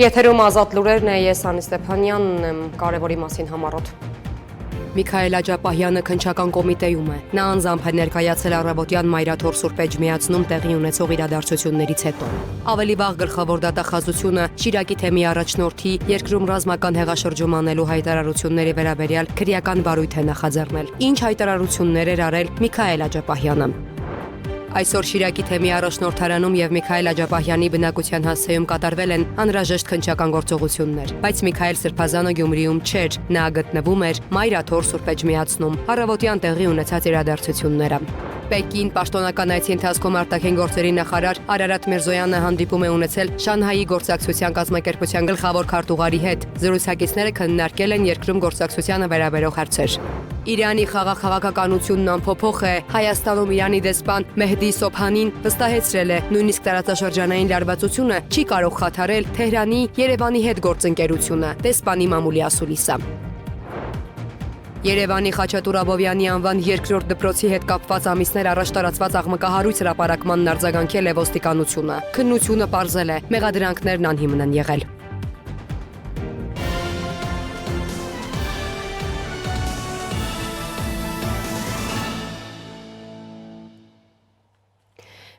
Եթերում ազատ լուրերն է, ես Անի Ստեփանյանն եմ, կարևորի մասին համառոտ։ Միքայել Աջապահյանը քննչական կոմիտեում է։ Նա անձամբ է ներկայացել առավոտյան Մայրաթոր Սուրբ Էջմիածնում տեղի ունեցող իրադարձություններից հետո։ Ավելի վաղ գլխավոր դատախազությունը Շիրակի թեմի առաջնորդի երկրում ռազմական հեղաշրջում անելու հայտարարությունների վերաբերյալ քրեական վարույթ է նախաձեռնել։ Ինչ հայտարարություններ էր արել Միքայել Աջապահյանը։ Այսօր Շիրակի թեմի առաջնորդարանում եւ Միքայել Աջապահյանի բնակության հասցեում կատարվել են անհրաժեշտ քննչական գործողություններ, բայց Միքայել Սրբազանը Գյումրիում չէր, նա գտնվում էր Մայրաթոր Սուրբ Էջմիածնում, առավոտյան տեղի ունեցած իրադարձությունները։ Պեկին պաշտոնական այցի ընթացքում արտաքին գործերի նախարար Արարատ Միրզոյանը հանդիպում է ունեցել Շանհայի գործակցության կազմակերպության գլխավոր քարտուղարի հետ։ Զրուցակիցները քննարկել են երկրում գործակցությանը վերաբերող հարցեր։ Իրանի քաղաքականությունն անփոփոխ է, Հայաստանում Իրանի դեսպան Մեհդի Սոբհանին վստահեցրել է, նույնիսկ տարածաշրջանային լարվածությունը չի կարող խաթարել Թեհրանի, Երևանի հետ գործընկերությունը, դեսպանի մամուլի ասուլիսը։ Երևանի Խաչատուր Աբովյանի անվան երկրորդ դպրոցի հետ կապված ամիսներ առաջ տարածված աղմկահարույց հրապարակմանն արձագանքել է ոստիկանությունը։ Քննությունը պարզել է, մեղադրանքներն անհիմն են եղել։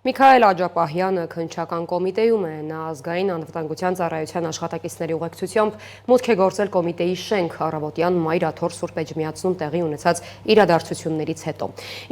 Միքայել Աջապահյանը քննչական կոմիտեում է, նա ազգային անվտանգության ծառայության աշխատակիցների ուղեկցությամբ մուտք է գործել կոմիտեի շենք առավոտյան Մայրաթոր Սուրբ Էջմիածնում տեղի ունեցած իրադարձություններից հետո։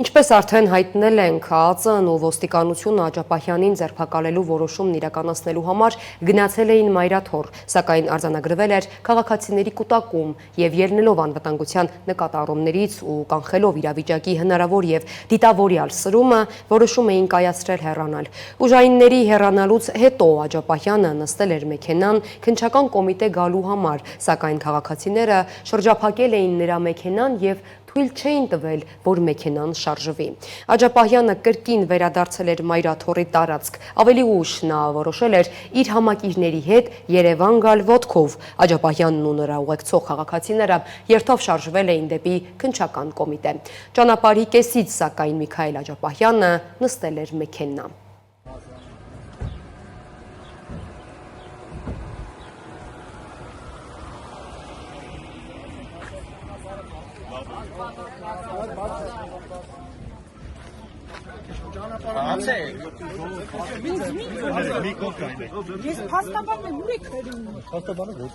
Ինչպես արդեն հայտնել ենք, ԱԱԾ-ն ու ոստիկանությունը Աջապահյանին ձերբակալելու որոշումն իրականացնելու համար գնացել էին Մայրաթոր, սակայն արձանագրվել էր քաղաքացիների կուտակում եւ ելնելով անվտանգության նկատառումներից ու կանխելով իրավիճակի հնարավոր եւ դիտավորյալ սրումը, որոշում էին կայացրել հեռանալ։ Ուժայինների հեռանալուց հետո Աջապահյանը նստել էր մեքենան քննչական կոմիտե գալու համար, սակայն քաղաքացիները շրջափակել էին նրա մեքենան եւ թույլ չէին տվել, որ մեքենան շարժվի։ Աջապահյանը կրկին վերադարձել էր Մայրաթորի տարածք։ Ավելի ուշ նա որոշել էր իր համակիրների հետ Երևան գալ ոտքով։ Աջապահյանն ու նրա ուղեկցող քաղաքացիները երթով շարժվել էին դեպի քննչական կոմիտե։ Ճանապարհի կեսից, սակայն Միքայել Աջապահյանը նստել էր մեքենան։ Ես փաստաբան եմ, ուր եք հերում։ Փաստաբանը ոչ։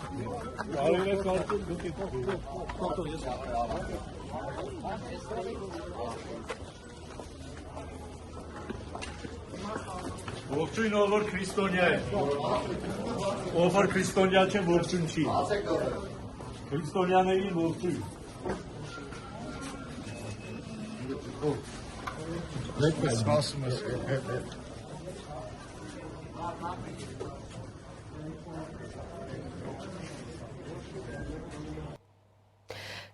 Ողջույն ով որ քրիստոնյա է։ Ով որ քրիստոնյա չէ, ողջույն չի։ Քրիստոնյաներին ողջույն։ Let's pass us.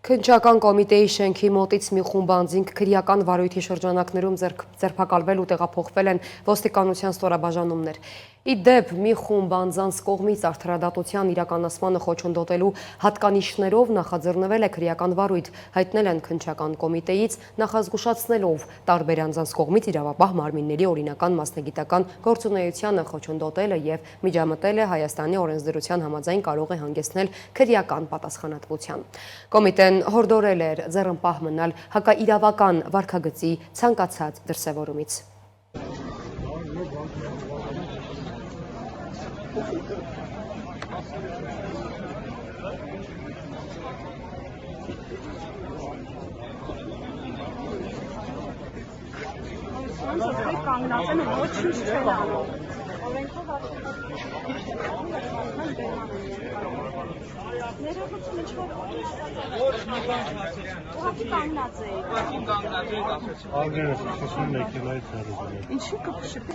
Քննչական կոմիտեի շենքի մոտից մի խումբ անձինք քրեական վարույթի շրջանակներում ձերբակալվել ու տեղափոխվել են ոստիկանության ստորաբաժանումներ։ Ի դեպ, մի խումբ անձանց կողմից արդարադատության իրականացմանը խոչընդոտելու հատկանիշներով նախաձեռնվել է քրեական վարույթ, հայտնել են քննչական կոմիտեից, նախազգուշացնելով տարբեր անձանց կողմից իրավապահ մարմինների օրինական մասնագիտական գործունեությանը խոչընդոտելը եւ միջամտելը Հայաստանի օրենսդրության համաձայն կարող է հանգեցնել քրեական պատասխանատվության։ Կոմիտեն հորդորել էր ձեռնպահ մնալ հակաիրավական վարքագծի ցանկացած դրսևորումից։ Կանգնացել ոչինչ չեն անում։ Ներողություն ինչ-որ ուղղակի կանգնած էի։ Արգերը շփշում մեքենայից հեռու։ Ինչի կփշպի։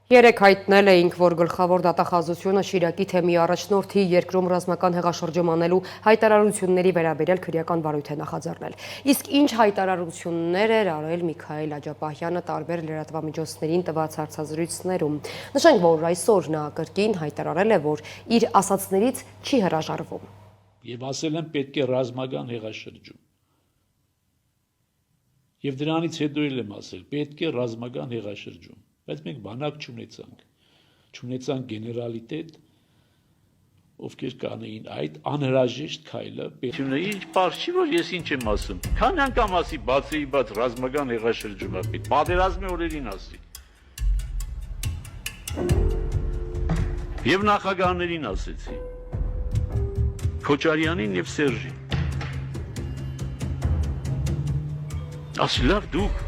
Երեք հայտնել էինք, որ գլխավոր դատախազությունը Շիրակի թեմի առաջնորդի երկրում ռազմական հեղաշրջում անելու հայտարարությունների վերաբերյալ քրեական վարույթ է նախաձեռնել։ Իսկ ինչ հայտարարություններ էր արել Միքայել Աջապահյանը տարբեր լրատվամիջոցներին տված հարցազրույցներում։ Նշենք, որ այսօր նա կրկին հայտարարել է, որ իր ասացներից չի հրաժարվում։ Եվ ասել եմ պետք է ռազմական հեղաշրջում։ Եվ դրանից հետո էլ եմ ասել պետք է ռազմական հեղաշրջում։ Բայց մենք բանակ չունեցանք գեներալիտետ, ովքեր կանեին այդ անհրաժեշտ քայլը։ Ինչ բարձ չի, որ ես ինչ եմ ասում։ Քանի անգամ ասի բացեի բաց ռազմական հեղաշրջում է պետք, պատերազմի օրերին ասի։ Եվ նախագահներին ասեցի։ Քոչարյանին եւ Սերժին։ Ասի լավ դուք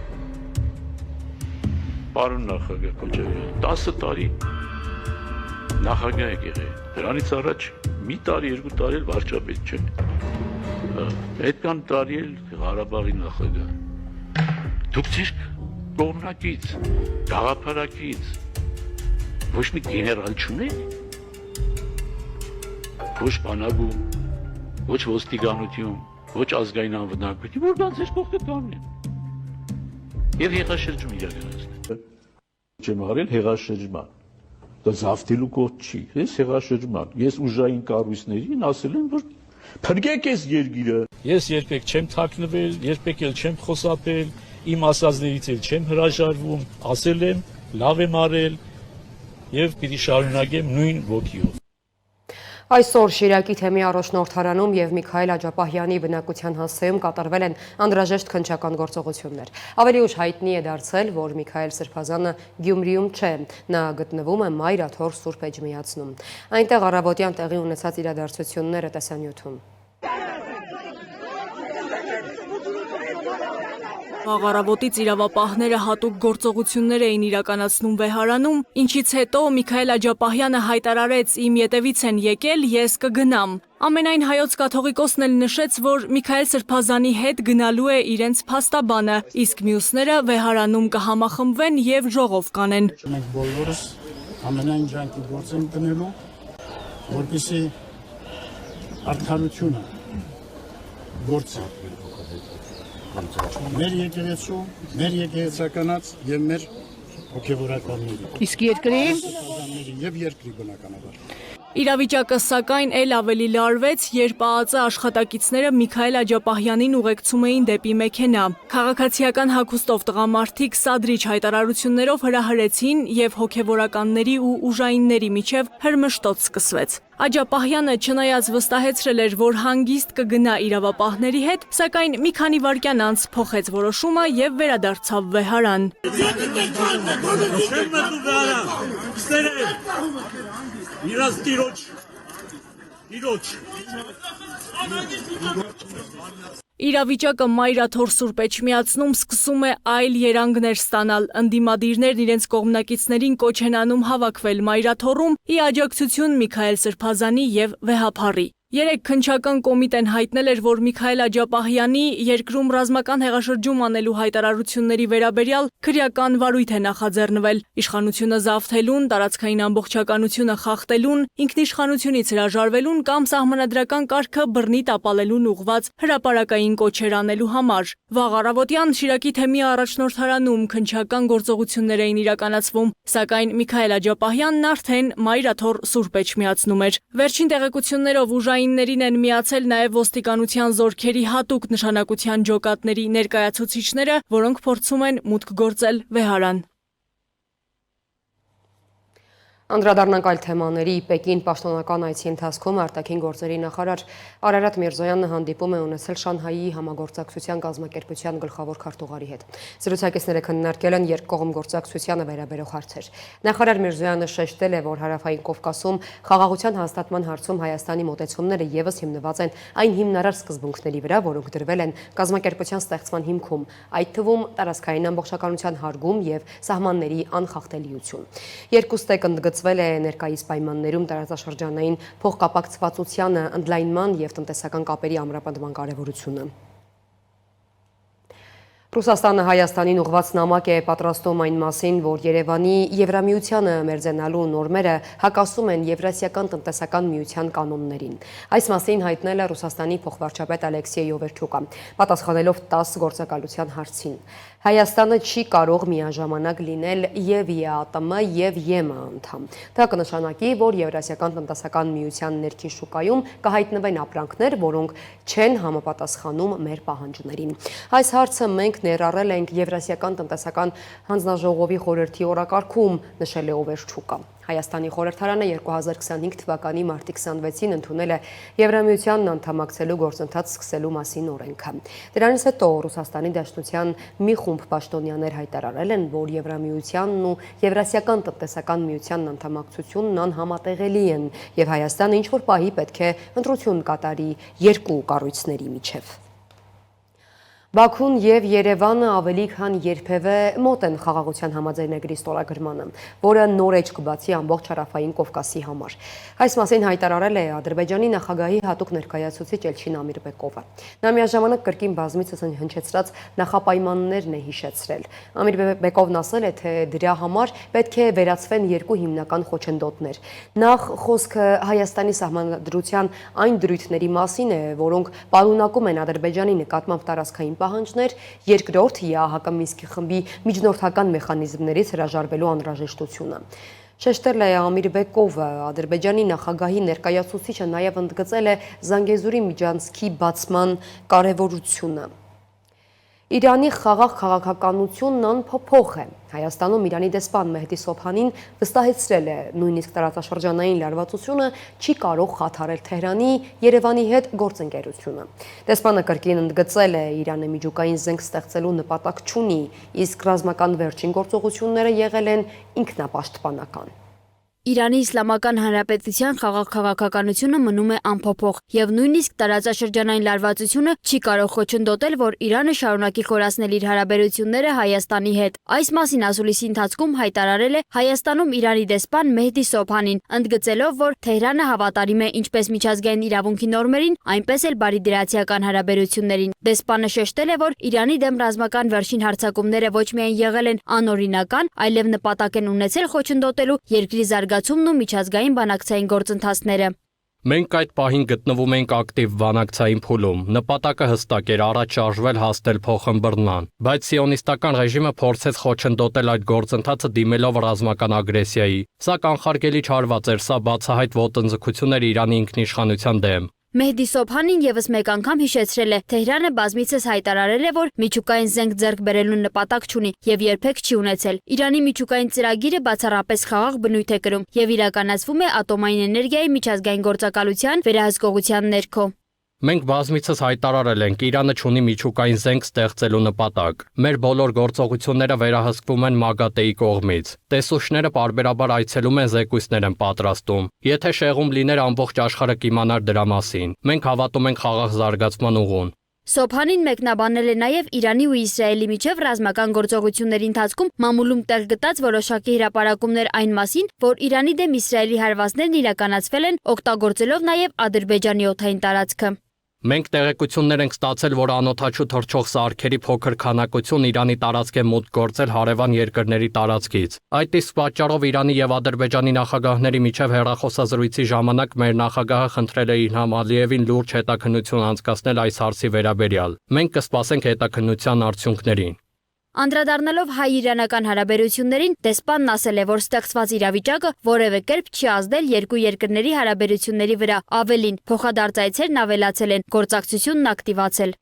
Պարոն նախագահ Քոչարյան, 10 տարի նախագահ եք եղել, դրանից առաջ մի տարի, 2 տարի էլ վարչապետ չէ, այդքան տարի էլ Ղարաբաղի նախագահ, դուք ձեր կողմնակից, գաղափարակից, ոչ մի գեներալ չունեք, ոչ բանակում, ոչ ոստիկանություն, ոչ ազգային անվտանգություն, որ դա ձեր կողքը կանեն, եւ հեղաշրջում իրականացնեն։ Չեմ արել հեղաշրջման, դա զավթելու կոտ չի, ես հեղաշրջման, ես ուժային կառույցներին ասել եմ, որ փրկեք այս երկիրը։ Ես երբեք չեմ թաքնվել, երբեք էլ չեմ խոսապել, իմ ասածներից էլ չեմ հրաժարվում, ասել եմ, լավ եմ արել եւ պիտի շարունակեմ նույն ոգիով։ Այսօր Շիրակի թեմի առաջնորդարանում եւ Միքայել Աջապահյանի բնակության հասցեում կատարվել են անհրաժեշտ քննչական գործողություններ։ Ավելի ուշ հայտնի է դարձել, որ Միքայել Սրբազանը Գյումրիում չէ, նա գտնվում է Մայրաթոր Սուրբ Էջմիածնում։ Այնտեղ առավոտյան տեղի ունեցած իրադարձությունները տեսանյութում։ Աղարավոտից իրավապահները հատուկ գործողություններ էին իրականացնում Վեհարանում, ինչից հետո Միքայել Աջապահյանը հայտարարեց իմ ետևից են եկել, ես կգնամ։ Ամենայն հայոց կաթողիկոսն էլ նշեց, որ Միքայել Սրբազանի հետ գնալու է իրենց փաստաբանը, իսկ մյուսները Վեհարանում կհամախմբվեն եւ ժողով կանեն։ Մենք բոլորս ամենայն ջանքի գործ ենք դնելու, որպեսզի արդարությունը գործի մեր եկեղեցու, մեր եկեղեցականաց եւ մեր հոգեվորականների։ Իսկ երկրի եւ երկրի բնականաբար։ Իրավիճակը սակայն էլ ավելի լարվեց, երբ ԱԱԾ աշխատակիցները Միքայել Աջապահյանին ուղեկցում էին դեպի մեքենա։ Քաղաքացիական հագուստով տղամարդիկ սադրիչ հայտարարություններով հրահրեցին եւ հոգեվորականների ու ուժայինների միջև հրմշտոց սկսվեց։ Աջապահյանը չնայած վստահեցրել էր, որ հանգիստ կգնա իրավապահների հետ, սակայն մի քանի վայրկյան անց փոխեց որոշումը եւ վերադարձավ Վեհարան։ Իրավիճակը Մայրաթոր Սուրբ Էջմիածնում սկսում է այլ երանգներ ստանալ, ընդդիմադիրներն իրենց կողմնակիցներին կոչ են անում հավաքվել Մայրաթորում ի աջակցություն Միքայել Սրբազանի եւ Վեհափառի։ Երեք քննչական կոմիտեն հայտնել էր, որ Միքայել Աջապահյանի երկրում ռազմական հեղաշրջում անելու հայտարարությունների վերաբերյալ քրեական վարույթ է նախաձեռնվել։ Իշխանությունը զավթելուն, տարածքային ամբողջականությունը խախտելուն, ինքնիշխանությունից հրաժարվելուն կամ սահմանադրական կարգը բռնի տապալելուն ուղղված հրապարակային կոչեր անելու համար։ Վաղ առավոտյան Շիրակի թեմի առաջնորդարանում քննչական գործողություններ էին իրականացվում, սակայն Միքայել Աջապահյանն արդեն Մայրաթոր Սուրբ Էջմիածնում էր։ Վերջին տեղեկություններով ուժայիններին են միացել նաև ոստիկանության զորքերի հատուկ նշանակության ջոկատների ներկայացուցիչները, որոնք փորձում են մուտք գործել Վեհարան։ Անդրադառնանք այլ թեմաների Պեկին պաշտոնական այցի ընթացքում արտաքին գործերի նախարար Արարատ Միրզոյանը հանդիպում է ունեցել Շանհայի համագործակցության կազմակերպության գլխավոր քարտուղարի հետ։ Զրուցակիցները քննարկել են երկկողմ գործակցությանը վերաբերող հարցեր։ Նախարար Միրզոյանը շեշտել է, որ Հարավային Կովկասում խաղաղության հաստատման հարցում Հայաստանի մոտեցումները ևս հիմնված են այն հիմնարար սկզբունքների վրա, որոնք դրվել են կազմակերպության ստեղծման հիմքում, այդ թվում տարածքային ամբողջականության հարգում եւ սահմանների անխախտելիություն։ Երկուստեք ընդգծել ընդգծվել է ներկայիս պայմաններում տարածաշրջանային փոխկապակցվածությանը, ընդլայնման եւ տնտեսական կապերի ամրապնդման կարեւորությունը։ Ռուսաստանը Հայաստանին ուղղված նամակ է պատրաստում այն մասին, որ Երևանի Եվրամիությանը մերձենալու նորմերը հակասում են Եվրասիական տնտեսական միության կանոններին։ Այս մասին հայտնել է Ռուսաստանի փոխվարչապետ Ալեքսեյ Օվերչուկը, պատասխանելով 10 գործակալության հարցին։ Հայաստանը չի կարող միաժամանակ լինել եւ ԵԱՏՄ եւ ԵՄ անդամ։ Դա կնշանակի, որ Եվրասիական տնտեսական միության ներքին շուկայում կհայտնվեն ապրանքներ, որոնք չեն համապատասխանում մեր պահանջներին։ Այս հարցը մենք ներառել ենք Եվրասիական տնտեսական հանձնաժողովի խորհրդի օրակարգում, նշել է Օվերչուկը։ Հայաստանի խորհրդարանը 2025 թվականի մարտի 26-ին ընդունել է Եվրամիությանն անդամակցելու գործընթաց սկսելու մասին օրենքը։ Դրանից հետո Ռուսաստանի Դաշնության մի խումբ պաշտոնյաներ հայտարարել են, որ Եվրամիությանն ու Եվրասիական տնտեսական միությանն անդամակցությունն անհամատեղելի են եւ Հայաստանը ինչ-որ պահի պետք է ընտրություն կատարի երկու կառույցների միջև։ Բաքուն եւ Երևանը ավելի քան երբևէ մոտ են խաղաղության համաձայնագրի ստորագրմանը, որը նոր էջ կբացի ամբողջ հարավային Կովկասի համար։ Այս մասին հայտարարել է Ադրբեջանի նախագահի հատուկ ներկայացուցիչ Էլչին Ամիրբեկովը։ Նա միաժամանակ կրկին բազմիցս հնչեցրած նախապայմաններն է հիշեցրել։ Ամիրբեկովն ասել է, թե դրա համար պետք է վերացվեն երկու հիմնական խոչընդոտներ։ Նախ խոսքը Հայաստանի սահմանադրության այն դրույթների մասին է, որոնք պարունակում են Ադրբեջանի նկատմամբ տարածքային պահանջներ, երկրորդ ԵԱՀԿ Մինսկի խմբի միջնորդական մեխանիզմներից հրաժարվելու անհրաժեշտությունը։ Շեշտել է Ամիրբեկովը, Ադրբեջանի նախագահի ներկայացուցիչը նաև ընդգծել է Զանգեզուրի միջանցքի բացման կարևորությունը։ Իրանի խաղաղ քաղաքականությունն անփոփոխ է։ Հայաստանում Իրանի դեսպան Մեհդի Սոբհանին վստահեցրել է, նույնիսկ տարածաշրջանային լարվածությունը չի կարող խաթարել Թեհրանի, Երևանի հետ գործընկերությունը։ Դեսպանը կրկին ընդգծել է, Իրանը միջուկային զենք ստեղծելու նպատակ չունի, իսկ ռազմական վերջին գործողությունները եղել են ինքնապաշտպանական։ Իրանի Իսլամական Հանրապետության խաղաղ քաղաքականությունը մնում է անփոփոխ եւ նույնիսկ տարածաշրջանային լարվածությունը չի կարող խոչընդոտել, որ Իրանը շարունակի խորացնել իր հարաբերությունները Հայաստանի հետ։ Այս մասին ասուլիսի ընթացքում հայտարարել է Հայաստանում Իրանի դեսպան Մեհդի Սոբհանին, ընդգծելով, որ Թեհրանը հավատարիմ է ինչպես միջազգային իրավունքի նորմերին, այնպես էլ բարիդրացիական հարաբերություններին։ Դեսպանը շեշտել է, որ Իրանի դեմ ռազմական վերջին հարձակումները ոչ միայն եղել են անօրինական, այլև նպատակ են ունեցել խոչընդոտելու երկրի զարգացումն ու միջազգային բանակցային գործընթացները։ Մենք այդ պահին գտնվում ենք ակտիվ բանակցային փուլում, նպատակը հստակ էր առաջ շարժվել հասնել փոխըմբռնման, բայց սիոնիստական ռեժիմը փորձեց խոչընդոտել այդ գործընթացը դիմելով ռազմական ագրեսիայի։ Սա կանխարգելի չարված էր, սա բացահայտ ոտնձգություն էր Իրանի ինքնիշխանության դեմ։ Մեհդի Սոբհանին եւս մեկ անգամ հիշեցրել է, Թեհրանը բազմիցս հայտարարել է, որ միջուկային զենք ձեռք բերելու նպատակ չունի եւ երբեք չի ունեցել։ Իրանի միջուկային ծրագիրը բացառապես խաղաղ բնույթ է կրում եւ իրականացվում է ատոմային էներգիայի միջազգային գործակալության վերահսկողության ներքո։ Մենք բազմիցս հայտարարել ենք, Իրանը չունի միջուկային զենք ստեղծելու նպատակ։ Մեր բոլոր գործողությունները վերահսկվում են ՄԱԳԱՏԵ-ի կողմից։ Տեսուչները պարբերաբար այցելում են զեկույցներ են պատրաստում։ Եթե շեղում լիներ, ամբողջ աշխարհը կիմանար դրա մասին։ Մենք հավատում ենք խաղաղ զարգացման ուղուն։ Սոբհանին մեկնաբանել է նաև Իրանի ու Իսրայելի միջև ռազմական գործողությունների ընթացքում մամուլում տեղ գտած որոշակի հրապարակումներ այն մասին, որ Իրանի դեմ Իսրայելի հարվածներն իրականացվել են օգտագործելով նաև Ադրբեջանի օդային տարածքը։ Մենք տեղեկություններ ենք ստացել, որ անօդաչու թռչող սարքերի փոքր քանակություն Իրանի տարածք է մուտք գործել հարևան երկրների տարածքից։ Այդ իսկ պատճառով Իրանի եւ Ադրբեջանի նախագահների միջև հեռախոսազրույցի ժամանակ մեր նախագահը խնդրել է Իլհամ Ալիևին լուրջ հետաքննություն անցկացնել այս հարցի վերաբերյալ։ Մենք կսպասենք հետաքննության արդյունքներին։ Անդրադառնալով հայ-իրանական հարաբերություններին, դեսպանն ասել է, որ ստեղծված իրավիճակը որևէ կերպ չի ազդել երկու երկրների հարաբերությունների վրա, ավելին, փոխադարձայցերն ավելացել են, գործակցությունն ակտիվացել։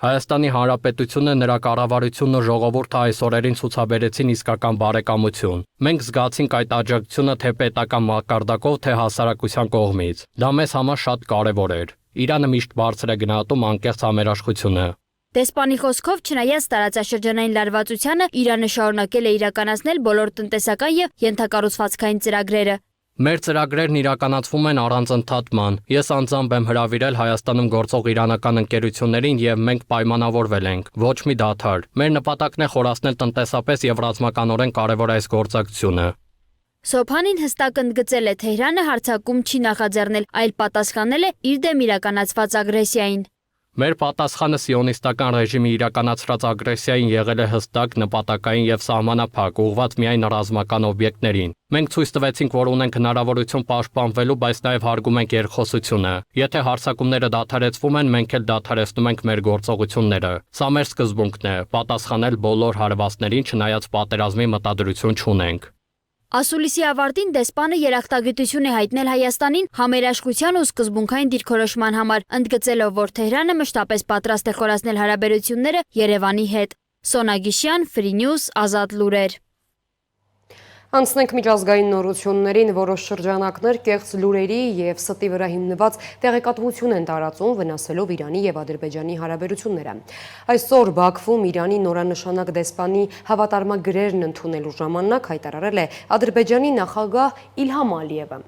Հայաստանի Հանրապետությունը, նրա կառավարությունն ու ժողովուրդը այս օրերին ցուցաբերեցին իսկական բարեկամություն։ Մենք զգացինք այդ աջակցությունը թե պետական մակարդակով, թե հասարակության կողմից։ Դա մեզ համար շատ կարևոր էր։ Իրանը միշտ բարձր է գնահատում անկեղծ համերաշխությունը։ Դեսպանի խոսքով, չնայած տարածաշրջանային լարվածությանը, Իրանը շարունակել է իրականացնել բոլոր տնտեսական եւ ենթակառուցվածքային ծրագրերը։ Մեր ծրագրերն իրականացվում են առանց ընդհատման։ Ես անձամբ եմ հրավիրել Հայաստանում գործող իրանական ընկերություններին եւ մենք պայմանավորվել ենք ոչ մի դադար։ Մեր նպատակն է խորացնել տնտեսապես եւ ռազմականորեն կարևոր այս գործակցությունը։ Սոփանին հստակ ընդգծել է Թեհրանը հարձակում չի նախաձեռնել, այլ պատասխանել է իր դեմ իրականացված ագրեսիային։ Մեր պատասխանը սիոնիստական ռեժիմի իրականացրած ագրեսիային եղել է հստակ, նպատակային եւ սահմանափակ, ուղղված միայն ռազմական օբյեկտներին։ Մենք ցույց տվեցինք, որ ունենք հնարավորություն պաշտպանվելու, բայց նաեւ հարգում ենք երկխոսությունը։ Եթե հարձակումները դադարեցվում են, մենք էլ դադարեցնում ենք մեր գործողությունները։ Սա մեր սկզբունքն է՝ պատասխանել բոլոր հարվածներին, չնայած պատերազմի մտադրություն չունենք։ Ասուլիսի ավարտին դեսպանը երախտագիտություն է հայտնել Հայաստանին համերաշխության ու սկզբունքային դիրքորոշման համար, ընդգծելով, որ Թեհրանը մշտապես պատրաստ է խորացնել հարաբերությունները Երևանի հետ։ Սոնա Գիշյան, Free News, Ազատ լուրեր։ Անցնենք միջազգային նորություններին, որոշ շրջանակներ կեղծ լուրերի և ստի վրա հիմնված տեղեկատվություն են տարածում, վնասելով Իրանի և Ադրբեջանի հարաբերությունները։ Այսօր Բաքվում Իրանի նորանշանակ դեսպանի հավատարմագրերն ընդունելու ժամանակ հայտարարել է Ադրբեջանի նախագահ Իլհամ Ալիևը։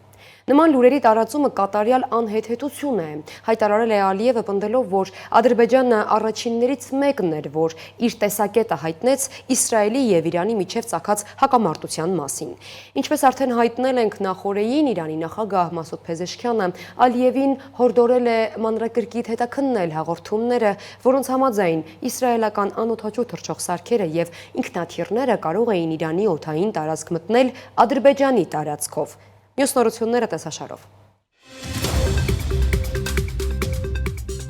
Նման լուրերի տարածումը կատարյալ անհեթեթություն է, հայտարարել է Ալիևը, պնդելով, որ Ադրբեջանը առաջիններից մեկն էր, որ իր տեսակետը հայտնեց Իսրայելի և Իրանի միջև ծագած հակամարտության մասին։ Ինչպես արդեն հայտնել ենք նախօրեին, Իրանի նախագահ Մասուդ Փեզեշքյանը Ալիևին հորդորել է մանրակրկիտ հետաքննել հաղորդումները, որոնց համաձայն իսրայելական անօդաչու թռչող սարքերը և ինքնաթիռները կարող էին Իրանի օդային տարածք մտնել Ադրբեջանի տարածքով։ Մյուս նորությունները տեսաշարով։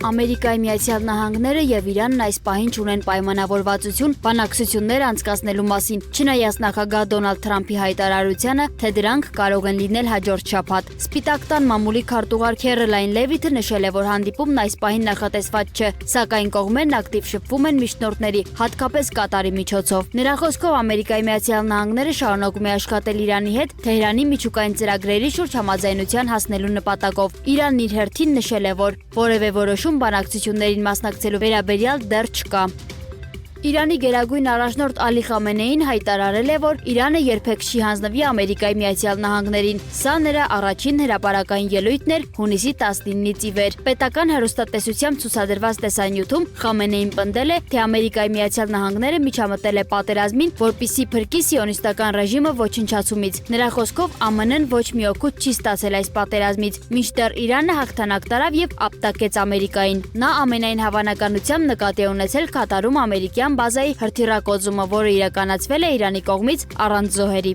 Ամերիկայի Միացյալ Նահանգները եւ Իրանն այս պահին ունեն պայմանավորվածություն բանակցություններ անցկացնելու մասին, չնայած նախագահ Դոնալդ Թրամփի հայտարարությանը, թե դրանք կարող են լինել հաջորդ շաբաթ։ Սպիտակ տան մամուլի քարտուղար Քերոլայն Լևիթը նշել է, որ հանդիպումն այս պահին նախատեսված չէ, սակայն կողմերն ակտիվ շփվում են միջնորդների, հատկապես Կատարի միջոցով։ Նրա խոսքով Ամերիկայի Միացյալ Նահանգները շարունակում է աշխատել Իրանի հետ Թեհրանի միջուկային ծրագրերի շուրջ համաձայնության հասնելու նպատակով։ Իրանն իր հերթին նշել է, որ որևէ որոշում բանակցություններին մասնակցելու վերաբերյալ դեռ չկա։ Իրանի գերագույն առաջնորդ Ալի Խամենեին հայտարարել է, որ Իրանը երբեք չի հանձնվի Ամերիկայի Միացյալ Նահանգներին։ Սա նրա առաջին հրապարակային ելույթն էր հունիսի 19-ից ի վեր։ Պետական հեռուստատեսությամբ ցուցադրված տեսանյութում Խամենեին պնդել է, թե Ամերիկայի Միացյալ Նահանգները միջամտել է պատերազմին, որպեսզի փրկի սիոնիստական ռեժիմը ոչնչացումից։ Նրա խոսքով ԱՄՆ-ն ոչ մի օգուտ չի ստացել այս պատերազմից, մինչդեռ Իրանը հաղթանակ տարավ եւ ապտակեց Ամերիկային։ Նա ամենայն հավանականությամբ նկատի է ունեցել Կատարում ամերիկյան բազայի հրթիռակոծումը, որը իրականացվել է Իրանի կողմից առանց զոհերի։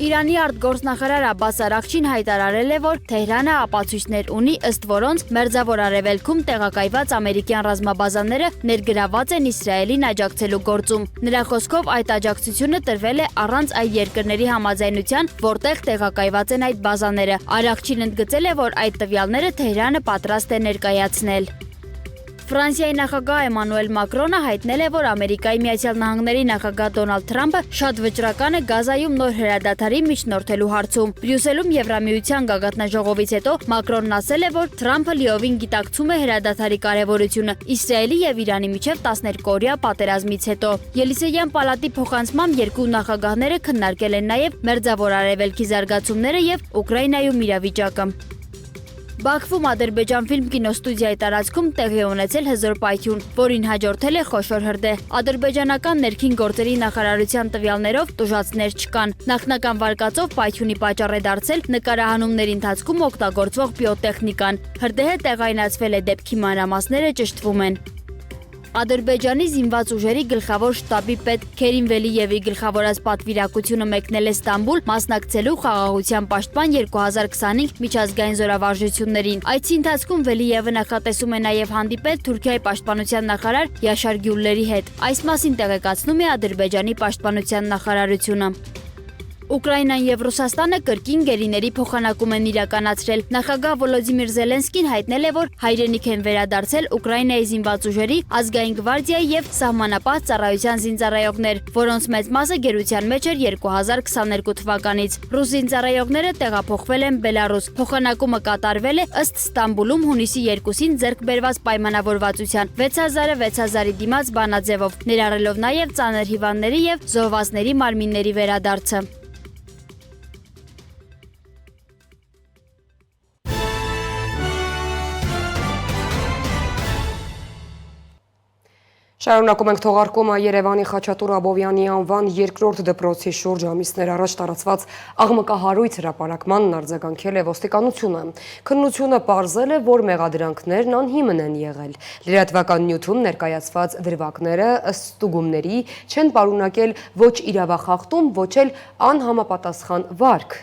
Իրանի արտգործնախարար Աբբաս Արաղչին հայտարարել է, որ Թեհրանը ապացույցներ ունի, ըստ որոնց Մերձավոր Արևելքում տեղակայված ամերիկյան ռազմաբազաները ներգրաված են Իսրայելին աջակցելու գործում։ Նրա խոսքով այդ աջակցությունը տրվել է առանց այդ երկրների համաձայնության, որտեղ տեղակայված են այդ բազաները։ Արաղչին ընդգծել է, որ այդ տվյալները Թեհրանը պատրաստ է ներկայացնել։ Ֆրանսիայի նախագահ Էմանուել Մակրոնը հայտնել է, որ Ամերիկայի Միացյալ Նահանգների նախագահ Դոնալդ Թրամփը շատ վճռական է Գազայում նոր հրադադարի միջնորդելու հարցում։ Բրյուսելում Եվրամիության գագաթնաժողովից հետո Մակրոնն ասել է, որ Թրամփը լիովին գիտակցում է հրադադարի կարևորությունը Իսրայելի եւ Իրանի միջև 12-օրյա պատերազմից հետո։ Ելիսեյան պալատի փոխանցմամբ երկու նախագահները քննարկել են նաեւ Մերձավոր Արևելքի զարգացումները եւ Ուկրաինայում իրավիճակը։ Բաքվում Ադրբեջան ֆիլմ կինոստուդիայի տարածքում տեղի ունեցել հզոր պայթյուն, որին հաջորդել է խոշոր հրդեհ։ Ադրբեջանական ներքին գործերի նախարարության տվյալներով տուժածներ չկան։ Նախնական վարկածով պայթյունի պատճառ է դարձել նկարահանումների ընթացքում օգտագործվող պիրոտեխնիկան։ Հրդեհը տեղայնացվել է, դեպքի մանրամասները ճշտվում են։ Ադրբեջանի զինված ուժերի գլխավոր շտաբի պետ Քերիմ Վելիևի գլխավորած պատվիրակությունը մեկնել է Ստամբուլ մասնակցելու խաղաղության պաշտպան 2025 միջազգային զորավարժություններին։ Այցի ընթացքում Վելիևը նախատեսում է նաև հանդիպել Թուրքիայի պաշտպանության նախարար Յաշար Գյուլլերի հետ։ Այս մասին տեղեկացնում է Ադրբեջանի պաշտպանության նախարարությունը։ Ուկրաինան եւ Ռուսաստանը կրկին գերիների փոխանակում են իրականացրել։ Նախագահ Վոլոդիմիր Զելենսկին հայտնել է, որ հայրենիք են վերադարձել Ուկրաինայի զինված ուժերի, ազգային գվարդիայի եւ սահմանապահ ծառայության զինծառայողներ, որոնց մեծ մասը գերության մեջ էր 2022 թվականից։ Ռուս զինծառայողները տեղափոխվել են Բելարուս։ Փոխանակումը կատարվել է ըստ Ստամբուլում հունիսի 2-ին ձեռք բերված պայմանավորվածության 6000-6000-ի դիմաց բանաձևով, ներառելով նաեւ ծանր հիվանդների եւ զոհվածների մարմինների վերադարձը։ Շարունակում ենք թողարկումը Երևանի Խաչատուր Աբովյանի անվան երկրորդ դպրոցի շուրջ ամիսներ առաջ տարածված աղմկահարույց հրապարակմանն արձագանքել է ոստիկանությունը։ Քննությունը պարզել է, որ մեղադրանքներն անհիմն են եղել։ Լրատվական նյութում ներկայացված դրվագները ըստ ստուգումների չեն պարունակել ոչ իրավախախտում, ոչ էլ անհամապատասխան վարք։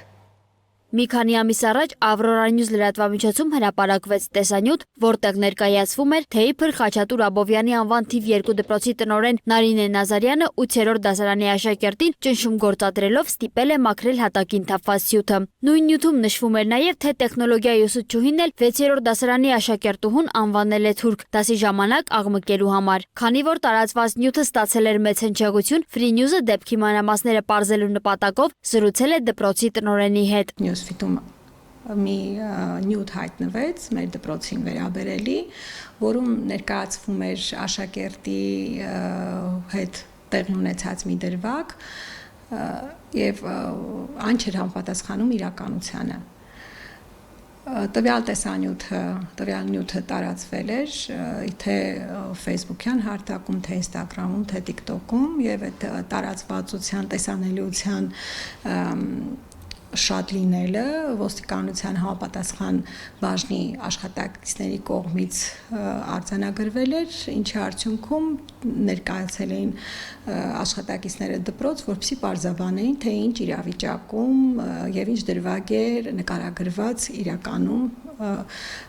Մի քանի ամիս առաջ Ավրորա Նյուզ լրատվամիջոցում հրապարակվեց տեսանյութ, որտեղ ներկայացվում էր, թե իբր Խաչատուր Աբովյանի անվան թիվ 2 դպրոցի տնօրեն Նարինե Նազարյանը 8-րդ դասարանի աշակերտին ճնշում գործադրելով ստիպել է մաքրել հատակին թափված սյութը։ Նույն նյութում նշվում էր նաև, թե տեխնոլոգիայի ուսուցչուհին էլ 6-րդ դասարանի աշակերտուհուն անվանել է թուրք դասի ժամանակ աղմկելու համար։ Քանի որ տարածված նյութը ստացել էր մեծ հնչեղություն, Free News-ը դեպքի մանրամասները պարզելու նպատակով զրուցել է դպրոցի տնօրենի հետ։ Նյութում մի նյութ հայտնվեց մեր դպրոցին վերաբերելի, որում ներկայացվում էր աշակերտի հետ տեղի ունեցած մի դրվագ եւ այն չէր համապատասխանում իրականությանը։ Տվյալ նյութը տարածվել էր թե Facebook-յան հարթակում, թե Instagram-ում, թե TikTok-ում եւ այդ տարածվածության տեսանելիության շատ լինելը ոստիկանության համապատասխան բաժնի աշխատակիցների կողմից արձանագրվել էր, ինչի արդյունքում ներկայացել էին աշխատակիցները դպրոց, որպեսզի պարզաբանեին, թե ինչ իրավիճակում եւ ինչ դրվագ էր նկարագրված իրականում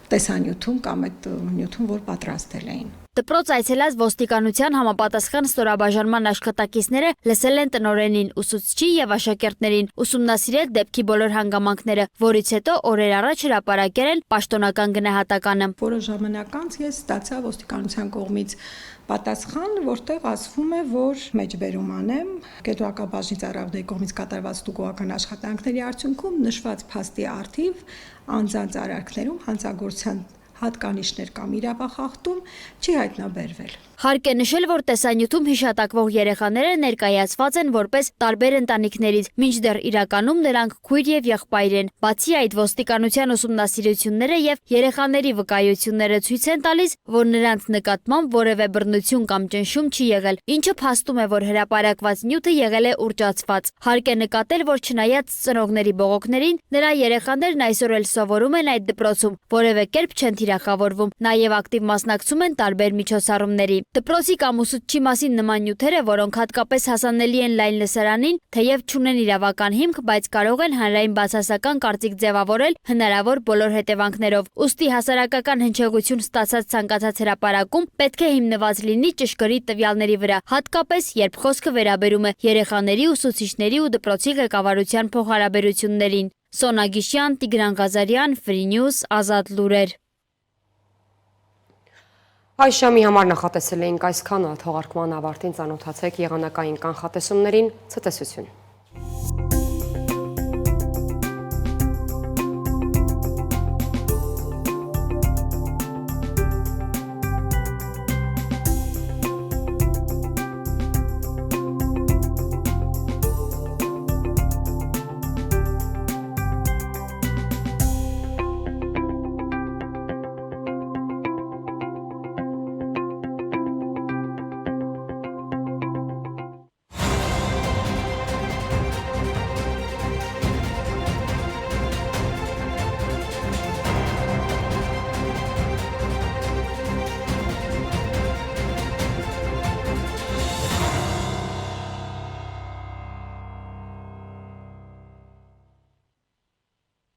տեսանյութում կամ այդ նյութում, որ պատրաստել էին։ Դպրոց այցելած ոստիկանության համապատասխան ստորաբաժանման աշխատակիցները լսել են տնօրենին, ուսուցչի եւ աշակերտներին, ուսումնասիրել դեպքի բոլոր հանգամանքները, որից հետո օրեր առաջ հրապարակել են պաշտոնական գնահատականը։ Որոշ ժամանակ անց ես ստացա ոստիկանության կողմից պատասխան, որտեղ ասվում է, որ մեջբերում անեմ Գետոակաբաժնի ծառայողների կողմից կատարված ստուգողական աշխատանքների արդյունքում նշված փաստի առթիվ անձանց արարքներում հանցագործության հատկանիշներ կամ իրավախախտում չի հայտնաբերվել։ Հարկ է նշել, որ տեսանյութում հիշատակվող երեխաները ներկայացված են որպես տարբեր ընտանիքներից, մինչդեռ իրականում նրանք քույր եւ եղբայր են։ Բացի այդ, ոստիկանության ուսումնասիրությունները եւ երեխաների վկայությունները ցույց են տալիս, որ նրանց նկատմամբ որևէ բռնություն կամ ճնշում չի եղել, ինչը փաստում է, որ հրապարակված նյութը եղել է ուռճացված։ Հարկ է նկատել, որ չնայած ծնողների բողոքներին, նրա երեխաներն այսօր էլ սովորում են այդ դպրոցում, որևէ կերպ չեն թիրախավորվում, նաեւ ակտիվ մասնակցում են տարբեր միջոցառումների։ Դպրոցի կամ ուսուցչի մասին նման նյութերը, որոնք հատկապես հասանելի են լայն լսարանին, թեև չունեն իրավական հիմք, բայց կարող են հանրային բացասական կարծիք ձևավորել հնարավոր բոլոր հետևանքներով։ Ուստի հասարակական հնչեղություն ստացած ցանկացած հրապարակում պետք է հիմնված լինի ճշգրիտ տվյալների վրա, հատկապես երբ խոսքը վերաբերում է երեխաների, ուսուցիչների ու դպրոցի ղեկավարության փոխհարաբերություններին։ Սոնա Գիշյան, Տիգրան Ղազարյան, Free News, Ազատ լուրեր։ Այս ժամի համար նախատեսել էինք այսքանը, թողարկման ավարտին ծանոթացեք եղանակային կանխատեսումներին, ցտեսություն։